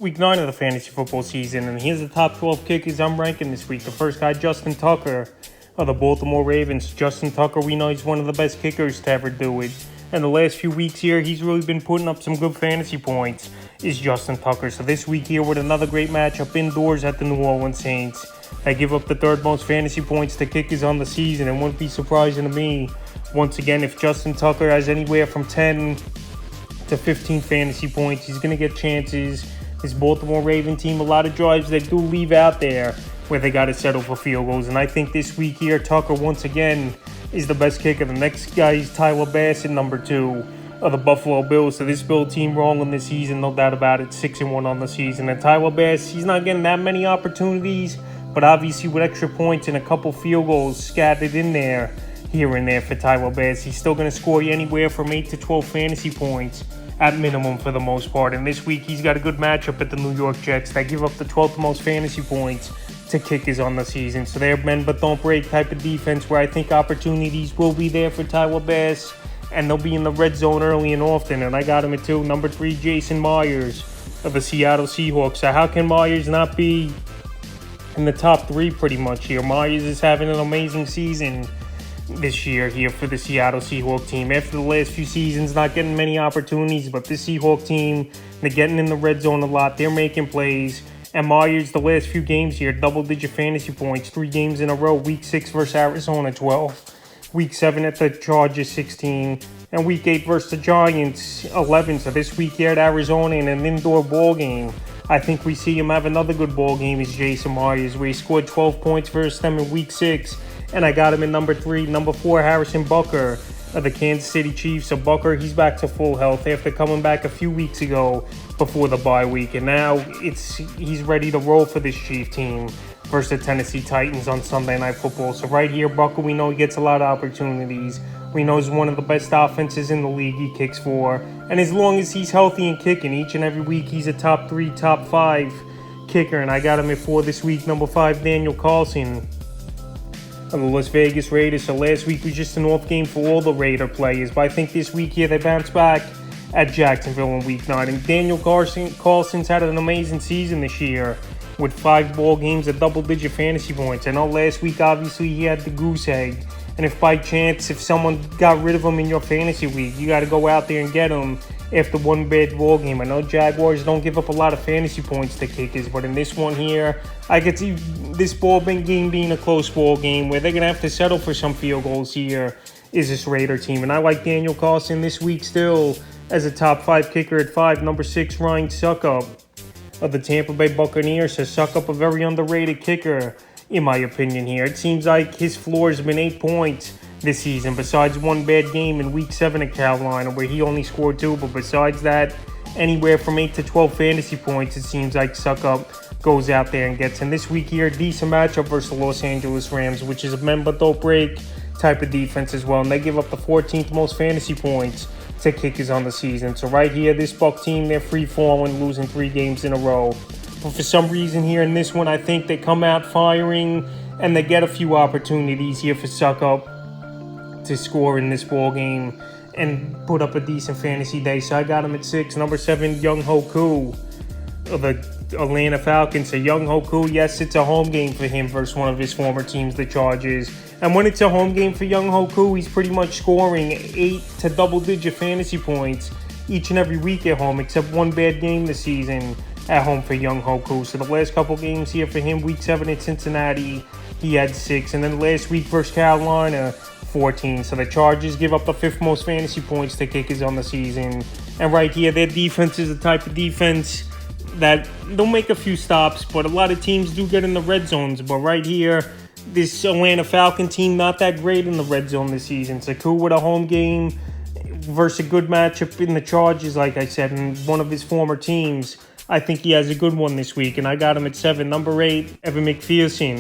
Week 9 of the fantasy football season, and here's the top 12 kickers I'm ranking this week. The first guy, Justin Tucker of the Baltimore Ravens. Justin Tucker, we know he's one of the best kickers to ever do it. And the last few weeks here, he's really been putting up some good fantasy points, is Justin Tucker. So this week here with another great matchup indoors at the New Orleans Saints. They give up the third most fantasy points to kickers on the season. It wouldn't be surprising to me, once again, if Justin Tucker has anywhere from 10 to 15 fantasy points, he's going to get chances. This Baltimore Raven team, a lot of drives they do leave out there where they got to settle for field goals. And I think this week here, Tucker once again is the best kicker. The next guy is Tyler Bassett, number 2 of the Buffalo Bills. So this Bill team rolling this season, no doubt about it, 6-1 on the season. And Tyler Bassett, he's not getting that many opportunities, but obviously with extra points and a couple field goals scattered in there, here and there for Tyler Bassett, he's still going to score you anywhere from 8 to 12 fantasy points at minimum for the most part. And this week, he's got a good matchup at the New York Jets. They give up the 12th most fantasy points to kickers on the season. So they're bend but don't break type of defense where I think opportunities will be there for Tyler Bass, and they'll be in the red zone early and often. And I got him at 2. Number 3, Jason Myers of the Seattle Seahawks. So how can Myers not be in the top 3 pretty much here? Myers is having an amazing season this year here for the Seattle Seahawks team. After the last few seasons, not getting many opportunities, but this Seahawks team, they're getting in the red zone a lot. They're making plays. And Myers, the last few games here, double-digit fantasy points, 3 games in a row. Week 6 versus Arizona, 12. Week 7 at the Chargers, 16. And Week 8 versus the Giants, 11. So this week here at Arizona in an indoor ball game, I think we see him have another good ball game is Jason Myers, where he scored 12 points versus them in Week 6. And I got him in number 3. Number 4, Harrison Butker of the Kansas City Chiefs. So Butker, he's back to full health after coming back a few weeks ago before the bye week. And now he's ready to roll for this Chief team versus the Tennessee Titans on Sunday Night Football. So right here, Butker, we know he gets a lot of opportunities. We know he's one of the best offenses in the league he kicks for. And as long as he's healthy and kicking each and every week, he's a top 3, top 5 kicker. And I got him at 4 this week. Number 5, Daniel Carlson of the Las Vegas Raiders. So last week was just an off game for all the Raider players. But I think this week here they bounce back at Jacksonville in Week 9. And Daniel Carlson's had an amazing season this year with 5 ball games at double-digit fantasy points. I know last week, obviously, he had the goose egg. And if by chance, if someone got rid of him in your fantasy league, you got to go out there and get him after one bad ball game. I know Jaguars don't give up a lot of fantasy points to kickers, but in this one here, I could see this ball game being a close ball game where they're going to have to settle for some field goals here is this Raider team. And I like Daniel Carlson this week still as a top 5 kicker at 5. Number 6, Ryan Succop of the Tampa Bay Buccaneers. So Succop, a very underrated kicker, in my opinion here. It seems like his floor has been 8 points this season, besides one bad game in Week 7 at Carolina where he only scored 2. But besides that, anywhere from 8 to 12 fantasy points, it seems like Succop goes out there and gets. And this week here, a decent matchup versus the Los Angeles Rams, which is a bend but don't break type of defense as well. And they give up the 14th most fantasy points to kickers on the season. So right here, this Buck team, they're free-falling, losing 3 games in a row. But for some reason here in this one, I think they come out firing and they get a few opportunities here for Succop to score in this ball game and put up a decent fantasy day. So I got him at 6. Number 7, Young Hoku of the Atlanta Falcons. So Young Hoku, yes, it's a home game for him versus one of his former teams, the Chargers. And when it's a home game for Young Hoku, he's pretty much scoring 8 to double-digit fantasy points each and every week at home, except one bad game this season at home for Young Hoku. So the last couple games here for him, Week 7 at Cincinnati, he had 6. And then last week versus Carolina, 14. So the Chargers give up the 5th most fantasy points to kickers on the season. And right here, their defense is the type of defense that they'll make a few stops, but a lot of teams do get in the red zones. But right here, this Atlanta Falcon team, not that great in the red zone this season. Saku with a home game versus a good matchup in the Chargers, like I said, and one of his former teams. I think he has a good one this week, and I got him at 7. Number 8, Evan McPherson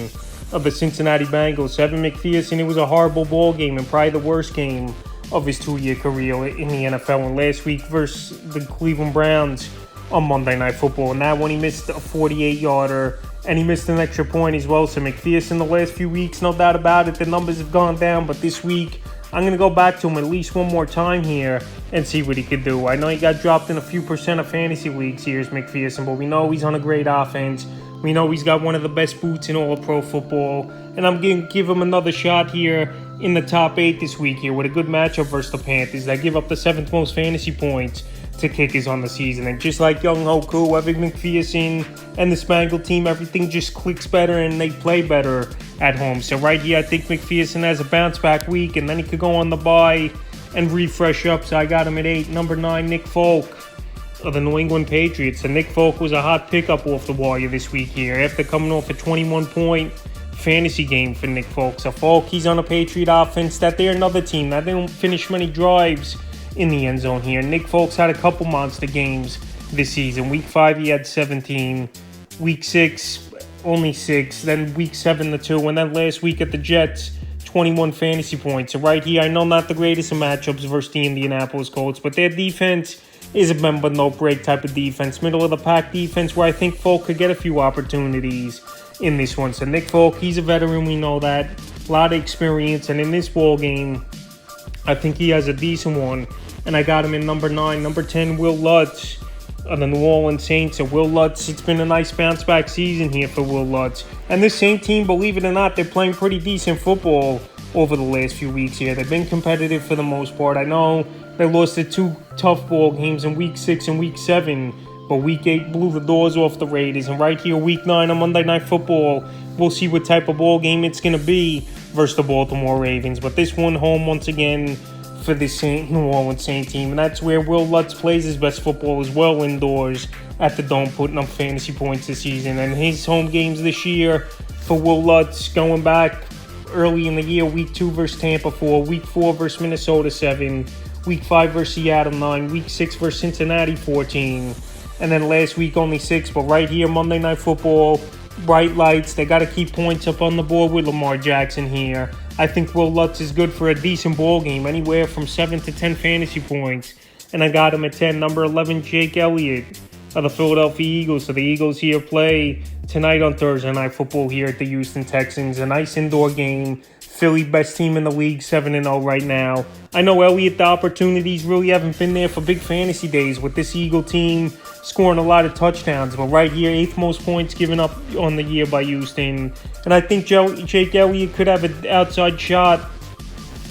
of the Cincinnati Bengals. So Evan McPherson, it was a horrible ball game and probably the worst game of his 2-year career in the NFL. And last week versus the Cleveland Browns on Monday Night Football. And that one, he missed a 48-yarder, and he missed an extra point as well. So McPherson, the last few weeks, no doubt about it, the numbers have gone down. But this week, I'm going to go back to him at least one more time here and see what he could do. I know he got dropped in a few percent of fantasy leagues here, McPherson, but we know he's on a great offense. We know he's got one of the best boots in all of pro football. And I'm going to give him another shot here in the top 8 this week here with a good matchup versus the Panthers. They give up the 7th most fantasy points to kickers on the season. And just like Young Hoku, Evan McPherson, and the Spangled team, everything just clicks better and they play better at home. So right here, I think McPherson has a bounce-back week, and then he could go on the bye and refresh up. So I got him at 8. Number 9, Nick Folk of the New England Patriots. And Nick Folk was a hot pickup off the wire this week here after coming off a 21-point fantasy game for Nick Folk. So Folk, he's on a Patriot offense that they're another team that they don't finish many drives in the end zone here. Nick Folk's had a couple monster games this season. Week 5, he had 17. Week 6, only 6. Then week 7, the 2. And then last week at the Jets, 21 fantasy points. So right here, I know not the greatest of matchups versus the Indianapolis Colts, but their defense is a bend but no break type of defense. Middle of the pack defense where I think Folk could get a few opportunities in this one. So Nick Folk, he's a veteran, we know that. A lot of experience. And in this ball game, I think he has a decent one, and I got him in number 9. Number 10, Will Lutz of the New Orleans Saints. So Will Lutz, it's been a nice bounce-back season here for Will Lutz. And this Saint team, believe it or not, they're playing pretty decent football over the last few weeks here. They've been competitive for the most part. I know they lost the 2 tough ball games in Week 6 and Week 7, but Week 8 blew the doors off the Raiders. And right here, Week 9 on Monday Night Football, we'll see what type of ball game it's going to be versus the Baltimore Ravens. But this one home once again for the New Orleans Saint team. And that's where Will Lutz plays his best football as well, indoors at the Dome, putting up fantasy points this season. And his home games this year for Will Lutz, going back early in the year, Week 2 versus Tampa 4, Week 4 versus Minnesota 7, Week 5 versus Seattle 9, Week 6 versus Cincinnati 14, and then last week only 6. But right here, Monday Night Football, bright lights. They got to keep points up on the board with Lamar Jackson here. I think Will Lutz is good for a decent ball game, anywhere from 7 to 10 fantasy points. And I got him at 10. Number 11, Jake Elliott of the Philadelphia Eagles. So the Eagles here play tonight on Thursday Night Football here at the Houston Texans. A nice indoor game. Philly, best team in the league, 7-0 right now. I know Elliott, the opportunities really haven't been there for big fantasy days with this Eagle team scoring a lot of touchdowns. But right here, 8th most points given up on the year by Houston. And I think Jake Elliott could have an outside shot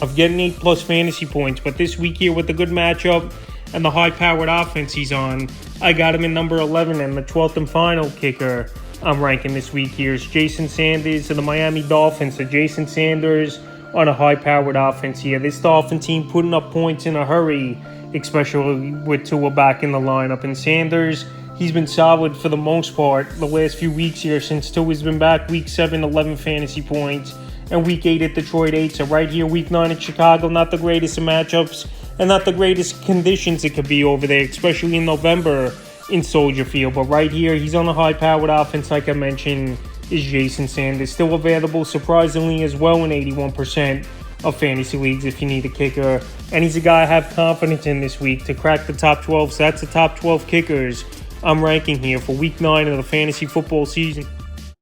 of getting 8+ fantasy points. But this week here with the good matchup and the high-powered offense he's on, I got him in number 11, and the 12th and final kicker I'm ranking this week here is Jason Sanders of the Miami Dolphins. So Jason Sanders on a high-powered offense here. This Dolphin team putting up points in a hurry, especially with Tua back in the lineup. And Sanders, he's been solid for the most part the last few weeks here since Tua's been back. Week 7, 11 fantasy points, and Week 8 at Detroit 8. So right here, Week 9 at Chicago, not the greatest of matchups and not the greatest conditions it could be over there, especially in November in Soldier Field. But right here, he's on a high-powered offense, like I mentioned, is Jason Sanders. Still available, surprisingly, as well in 81% of fantasy leagues if you need a kicker. And he's a guy I have confidence in this week to crack the top 12. So that's the top 12 kickers I'm ranking here for Week 9 of the fantasy football season.